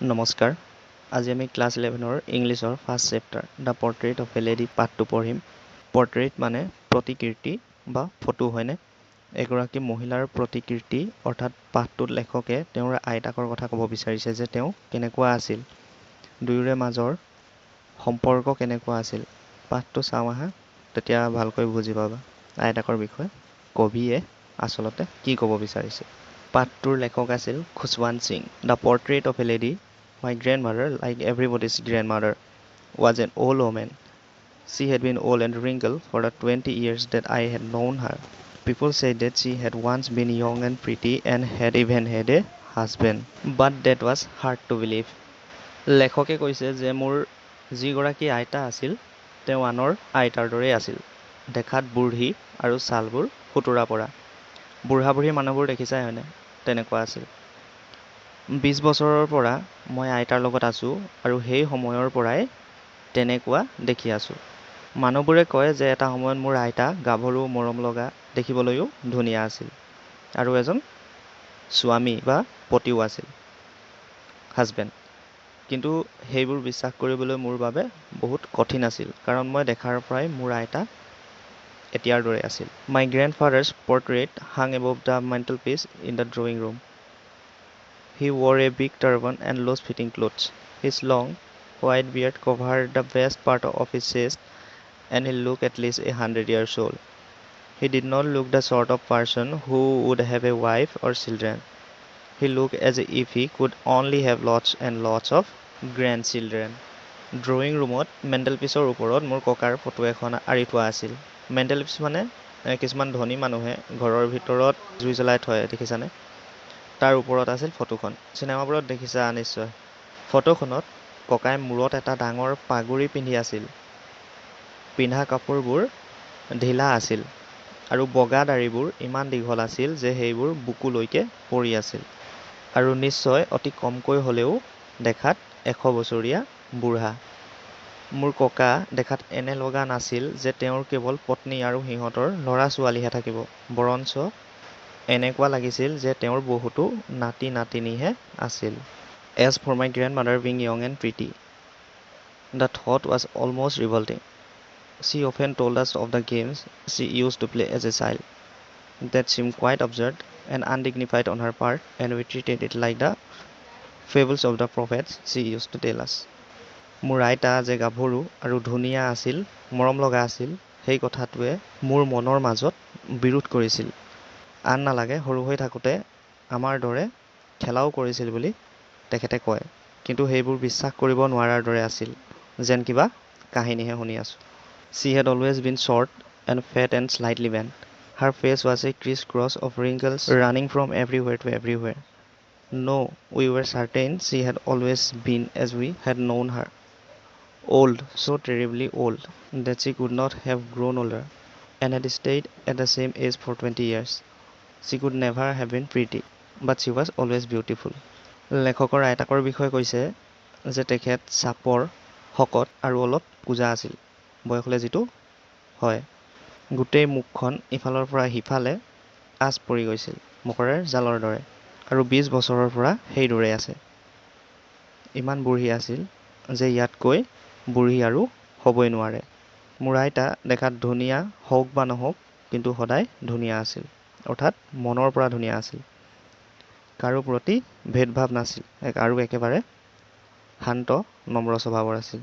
নমস্কাৰ। আজি আমি ক্লাছ 11ৰ ইংলিছৰ first chapter the portrait of a lady পাঠটো পঢ়িম। পৰ্ট্ৰেইট মানে প্ৰতিকৃতি বা ফটো হয়নে? এগৰাকী মহিলাৰ প্ৰতিকৃতি অৰ্থাৎ পাঠটোত লেখকে তেওঁৰ আইতাকৰ কথা ক'ব বিচাৰিছে যে তেওঁ কেনেকুৱা আছিল, দুয়োৰে মাজৰ সম্পৰ্ক কেনেকুৱা আছিল। পাঠটো চাওঁ আহা, তেতিয়া ভালকৈ বুজি পাবা আইতাকৰ বিষয়ে কবিয়ে আচলতে কি ক'ব বিচাৰিছে। পাঠটোৰ লেখক আছিল Khushwant Singh. The portrait of a lady, my grandmother, like everybody's grandmother, was an old woman. She had been old and wrinkled for the 20 years that I had known her. People said that she had once been young and pretty and had even had a husband. But that was hard to believe. লেখকে কৈছে যে মোৰ যিগৰাকী আইতা আছিল তেওঁ আনৰ আইতাৰ দৰেই আছিল, দেখাত বুঢ়ী আৰু ছালবোৰ সুতুৰা পৰা। বুঢ়া বুঢ়ী মানুহবোৰ দেখিছাই হয়নে? তেনেকুৱা আছিল। 20 বছৰৰ পৰা মই আইতাৰ লগত আছোঁ আৰু সেই সময়ৰ পৰাই তেনেকুৱা দেখি আছোঁ। মানুহবোৰে কয় যে এটা সময়ত মোৰ আইতা গাভৰু, মৰম লগা, দেখিবলৈও ধুনীয়া আছিল আৰু এজন স্বামী বা পতিও আছিল, হাজবেণ্ড। কিন্তু সেইবোৰ বিশ্বাস কৰিবলৈ মোৰ বাবে বহুত কঠিন আছিল, কাৰণ মই দেখাৰ পৰাই মোৰ আইতা এতিয়াৰ দৰে আছিল। My grandfather's portrait hung above the mantelpiece in the drawing room. He wore a big turban and loose-fitting clothes. His long, white beard covered the best part of his chest, and he looked at least 100 years old. He did not look the sort of person who would have a wife or children. He looked as if he could only have lots and lots of grandchildren. Drawing ৰুমত মেণ্ডেলপিছৰ ওপৰত মোৰ ককাৰ photo এখন আঁৰি থোৱা আছিল। মেণ্ডেলপিছ মানে কিছুমান ধনী মানুহে ঘৰৰ ভিতৰত জুই জ্বলাই থয়, দেখিছানে? তাৰ ওপৰত আছিল ফটোখন। চিনেমাবোৰত দেখিছা নিশ্চয়। ফটোখনত ককাই মূৰত এটা ডাঙৰ পাগুৰি পিন্ধি আছিল। পিন্ধা কাপোৰবোৰ ঢিলা আছিল আৰু বগা দাঢ়িবোৰ ইমান দীঘল আছিল যে সেইবোৰ বুকুলৈকে পৰি আছিল। আৰু নিশ্চয় অতি কমকৈ হ'লেও দেখাত 100 বছৰীয়া বুঢ়া। মোৰ ককা দেখাত এনে লগা নাছিল যে তেওঁৰ কেৱল পত্নী আৰু সিহঁতৰ ল'ৰা-ছোৱালীহে থাকিব, বৰঞ্চ এনেকুৱা লাগিছিল যে তেওঁৰ বহুতো নাতি-নাতিনীহে আছিল। As for my grandmother being young and pretty, the thought was almost revolting. She often told us of the games she used to play as a child. That seemed quite absurd and undignified on her part, and we treated it like the fables of the prophets she used to tell us. মোৰ আইতা যে গাভৰু আৰু ধুনীয়া আছিল, মৰম লগা আছিল, সেই কথাটোৱে মোৰ মনৰ মাজত বিৰোধ কৰিছিল। আন নালাগে সৰু হৈ থাকোঁতে আমাৰ দৰে খেলাও কৰিছিল বুলি তেখেতে কয়, কিন্তু সেইবোৰ বিশ্বাস কৰিব নোৱাৰাৰ দৰে আছিল, যেন কিবা কাহিনীহে শুনি আছোঁ। She had always been short and fat and slightly bent. Her face was a criss-cross of wrinkles running from everywhere to everywhere. No, we were certain she had always been as we had known her. Old, so terribly old, that she could not have grown older, and had stayed at the same age for 20 years. She could never have been pretty, but she was always beautiful. লেখকৰ আইতাকৰ বিষয়ে কৈছে যে তেখেত চাপৰ, শকত আৰু অলপ কোজা আছিল, বয়স হ'লে যিটো হয়। গোটেই মুখখন ইফালৰ পৰা সিফালে আঁচ পৰি গৈছিল, মকৰাৰ জালৰ দৰে, আৰু 20 বছৰৰ পৰা সেইদৰে আছে। ইমান বুঢ়ী আছিল যে ইয়াতকৈ বুঢ়ী আৰু হ'বই নোৱাৰে। মোৰ আইতা দেখাত ধুনীয়া হওক বা নহওক, কিন্তু সদায় ধুনীয়া আছিল, অৰ্থাৎ মনৰ পৰা ধুনীয়া আছিল। কাৰো প্ৰতি ভেদভাৱ নাছিল আৰু একেবাৰে শান্ত, নম্ৰ স্বভাৱৰ আছিল।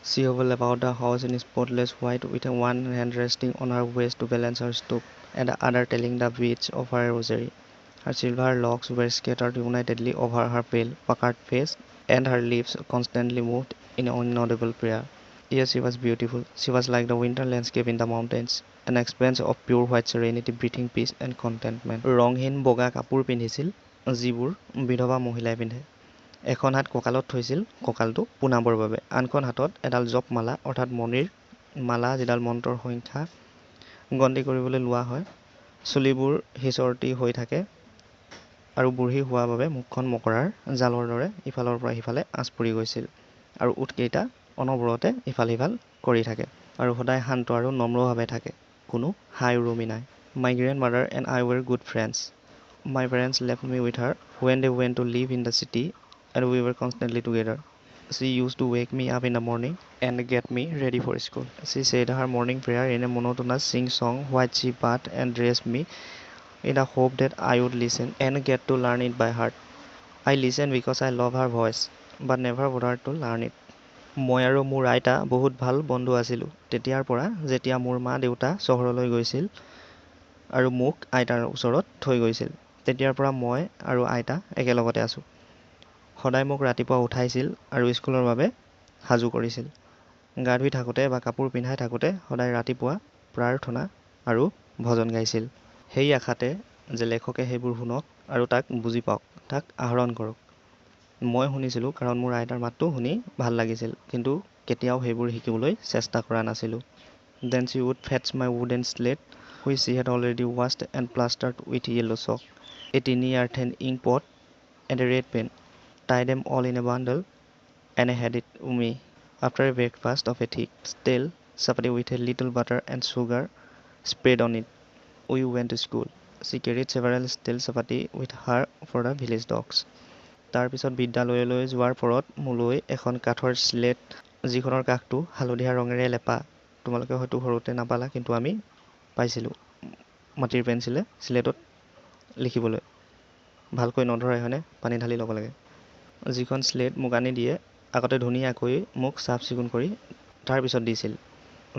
She hobbled about the house in spotless white, with one hand resting on her waist to balance her stoop, and the other telling the beads of her rosary. Her silver locks were scattered unitedly over her pale, puckered face, and her lips constantly moved in inaudible prayer. Yes, she was beautiful. She was like the winter landscape in the mountains, an expanse of pure white serenity, breathing peace and contentment. ৰংহীন বগা কাপোৰ পিন্ধিছিল, যিবোৰ বিধৱা মহিলাই পিন্ধে। এখন হাত কঁকালত থৈছিল কঁকালটো পোনাবৰ বাবে, আনখন হাতত এডাল জপমালা অৰ্থাৎ মণিৰ মালা, যিডাল মন্ত্ৰৰ সংখ্যা গন্তি কৰিবলৈ লোৱা হয়। চুলিবোৰ সিঁচৰতি হৈ থাকে আৰু বুঢ়ী হোৱা বাবে মুখখন মকৰাৰ জালৰ দৰে ইফালৰ পৰা সিফালে আঁচ পৰি গৈছিল, আৰু ওঠকেইটা অনবৰতে ইফাল সিফাল কৰি থাকে, আৰু সদায় শান্ত আৰু নম্ৰভাৱে থাকে, কোনো হাই উৰুমি নাই। My grandmother and I were good friends. My parents left me with her when they went to live in the city and we were constantly together. She used to wake me up in the morning and get me ready for school. She said her morning prayer in a monotonous sing-song while she bathed and dressed me in the hope that I would listen and get to learn it by heart. I listened because I love her voice, but never bothered to learn it. মই আৰু মোৰ আইতা বহুত ভাল বন্ধু আছিলোঁ। তেতিয়াৰ পৰা যেতিয়া মোৰ মা দেউতা চহৰলৈ গৈছিল আৰু মোক আইতাৰ ওচৰত থৈ গৈছিল, তেতিয়াৰ পৰা মই আৰু আইতা একেলগতে আছোঁ। সদায় মোক ৰাতিপুৱা উঠাইছিল আৰু স্কুলৰ বাবে সাজু কৰিছিল। গা ধুই থাকোঁতে বা কাপোৰ পিন্ধাই থাকোঁতে সদায় ৰাতিপুৱা প্ৰাৰ্থনা আৰু ভজন গাইছিল। সেই আশাতে যে লেখকে সেইবোৰ শুনক আৰু তাক বুজি পাওক, তাক আহৰণ কৰক। মই শুনিছিলোঁ কাৰণ মোৰ আইতাৰ মাতটো শুনি ভাল লাগিছিল, কিন্তু কেতিয়াও সেইবোৰ শিকিবলৈ চেষ্টা কৰা নাছিলোঁ। Then she would fetch my wooden slate, which she had already washed and plastered with yellow chalk, a tiny earthen ink pot, and a red pen, tie them all in a bundle, and I had it with me. After a breakfast of a thick, stale chapati with a little butter and sugar spread on it, we went to school. She carried several stale chapati with her for the village dogs. তাৰ পিছত বিদ্যালয়লৈ যোৱাৰ পৰত মোলৈ এখন কাঠৰ slate, যিখনৰ কাষটো হালধীয়া ৰঙেৰে লেপা। তোমালোকে হয়তো সৰুতে নাপালা, কিন্তু আমি পাইছিলোঁ। মাটিৰ পেঞ্চিলে স্লেটত লিখিবলৈ ভালকৈ নধৰে হয়নে? পানী ঢালি ল'ব লাগে। যিখন স্লেট মোক আনি দিয়ে, আগতে ধুনীয়াকৈ মোক চাফ চিকুণ কৰি তাৰ পিছত দিছিল।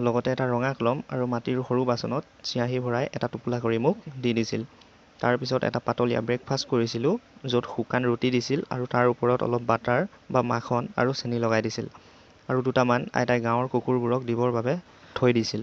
লগতে এটা ৰঙা কলম আৰু মাটিৰ সৰু বাচনত চিয়াহী ভৰাই এটা টোপোলা কৰি মোক দি দিছিল। তাৰ পিছত এটা পাতলীয়া ব্ৰেকফাষ্ট কৰিছিলোঁ, য'ত শুকান ৰুটি দিছিল আৰু তাৰ ওপৰত অলপ বাটাৰ বা মাখন আৰু চেনি লগাই দিছিল। আৰু দুটামান আইতাই গাঁৱৰ কুকুৰবোৰক দিবৰ বাবে থৈ দিছিল।